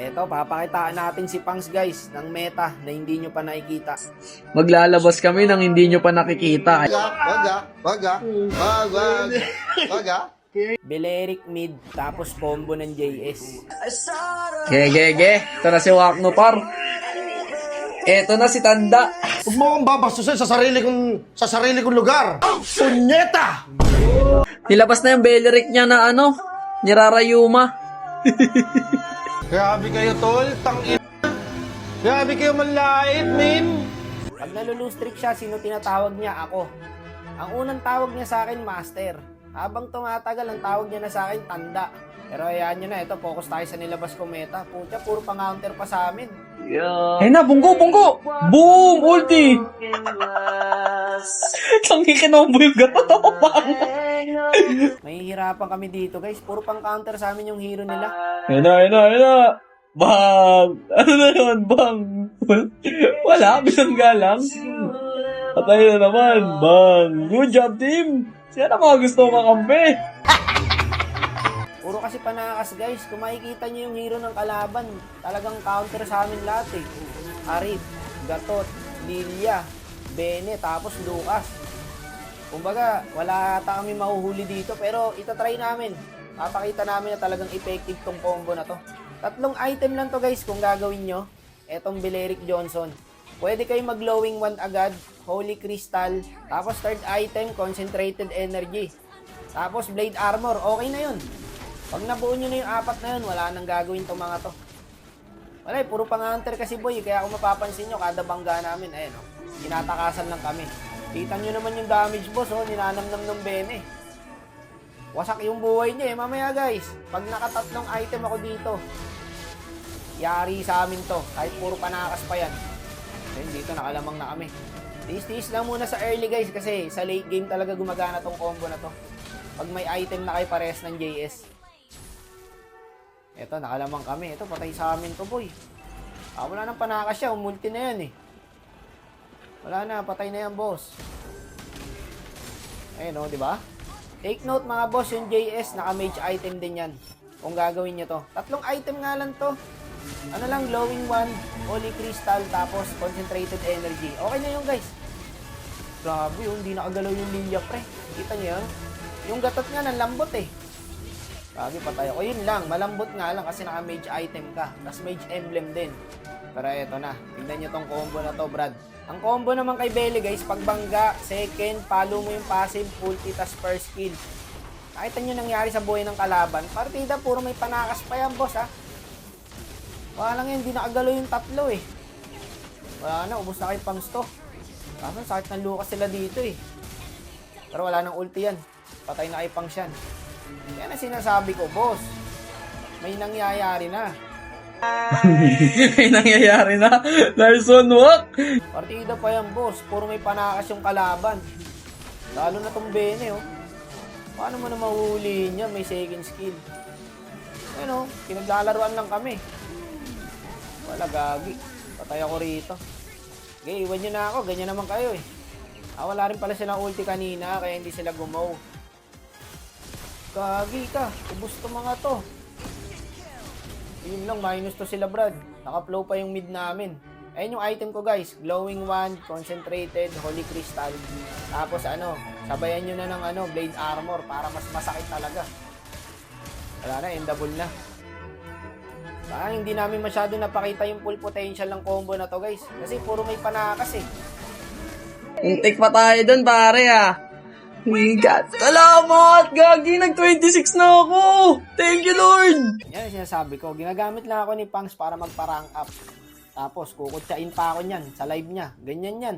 Eto, papakitaan natin si Pangs guys ng meta na hindi nyo pa nakikita. Maglalabas kami nang hindi nyo pa nakikita. Belerik mid, tapos combo ng JS. Gege. Ito na si Wakno par. Eto na si Tanda. Huwag mo akong babastusin sa sarili kong lugar. Punyeta! Nilabas na yung Belerik niya na nirarayuma. Grabe kayo, tol. Tangin. Grabe kayo manlait, min. Pag nalulustrik siya, sino tinatawag niya? Ako. Ang unang tawag niya sa akin, Master. Habang tumatagal, ang tawag niya na sa akin, Tanda. Pero ayan nyo na, ito, focus tayo sa nilabas ko meta. Pucha, puro pang-counter pa sa amin. Ay na, bunggo! Boom! Ulti! Tangi kinombo yung gato. Mahihirapan kami dito, guys. Puro pang-counter sa amin yung hero nila. Ayun na. Bang! Ano na yun? Bang! Wala, bilang galang. Patay na naman. Bang! Good job, team! Siya na mga gusto makampi. Puro kasi panakas, guys. Kung makikita nyo yung hero ng kalaban, talagang counter sa amin lahat eh. Arif, Gatot, Lilia, Bene, tapos Lucas. Kumbaga, wala ata kami mahuhuli dito, pero itatry namin. Papakita namin na talagang effective tong combo na to. 3 item lang to guys kung gagawin nyo. Etong Belerik Johnson. Pwede kayo mag-glowing wand agad, Holy Crystal, tapos third item, Concentrated Energy. Tapos Blade Armor, okay na yun. Pag nabuo nyo na yung 4 na yun, wala nang gagawin tong mga to. Wala eh, puro pang-hunter kasi boy, kaya kung mapapansin nyo, kada bangga namin, ayun o, tinatakasan lang kami. Kita nyo naman yung damage boss, oh, ninanamnam ng Bene. Wasak yung buhay niya eh, mamaya guys, pag nakatatlong item ako dito, yari sa amin to, kahit puro panakas pa yan. Then dito nakalamang na kami. Tiis-tiis lang muna sa early guys, kasi sa late game talaga gumagana tong combo na to. Pag may item na kayo parehas ng JS. Eto, nakalamang kami. Ito, patay sa amin to, boy. Wala nang panakas siya. Multi na yan, eh. Wala na. Patay na yan, boss. Ayun, oh, di ba? Take note, mga boss, yung JS, naka-mage item din yan. Kung gagawin nyo to. 3 item nga lang to. Ano lang, glowing wand, Holy Crystal, tapos concentrated energy. Okay na yun, guys. Grabe, yun. Hindi nakagalaw yung Lilia, pre. Kita nyo yun? Yung gatot nga, nanlambot, eh. Lagi patay ako. Yun lang, malambot nga lang kasi naka-mage item ka. Tapos mage emblem din. Pero eto na, tignan nyo tong combo na to, Brad. Ang combo naman kay Belly, guys, pagbangga, second, follow mo yung passive, ulti, tas first kill. Nakita nyo nangyari sa buhay ng kalaban. Partida, puro may panakas pa yan, boss, ha. Wala lang yun, hindi nakagalaw yung 3 eh. Wala na, ubos na kayo pangs to. Kaso, sakit ng Lucas sila dito eh. Pero wala nang ulti yan. Patay na kay pangs yan. Yan ang sinasabi ko, boss. May nangyayari na. May nangyayari na. Nice one, Wak. Partida pa yan, boss. Puro may panakas yung kalaban. Lalo na tong Bene, oh. Paano mo na mahuhulihin yan? May second skill. Ayun, oh. Pinaglalaruan lang kami. Wala, gagi. Patay ako rito. Okay, iwan nyo na ako. Ganyan naman kayo, eh. Wala rin pala silang ulti kanina, kaya hindi sila gumaw. Gagi ka, ubos to mga to. Yun lang, minus to sila, Brad. Naka-flow pa yung mid namin. Ayun yung item ko, guys. Glowing wand, concentrated, holy crystal. Tapos sabayan nyo na ng blade armor para mas masakit talaga. Wala na, endable na. Hindi namin masyado napakita yung full potential ng combo na to, guys. Kasi puro may panakas eh. Intik pa tayo dun, pare, God, salamat! Gagi, nag-26 na ako! Thank you, Lord! Yan ang sinasabi ko. Ginagamit lang ako ni Pangs para magpa-rank up. Tapos, kukutsain pa ako niyan sa live niya. Ganyan yan.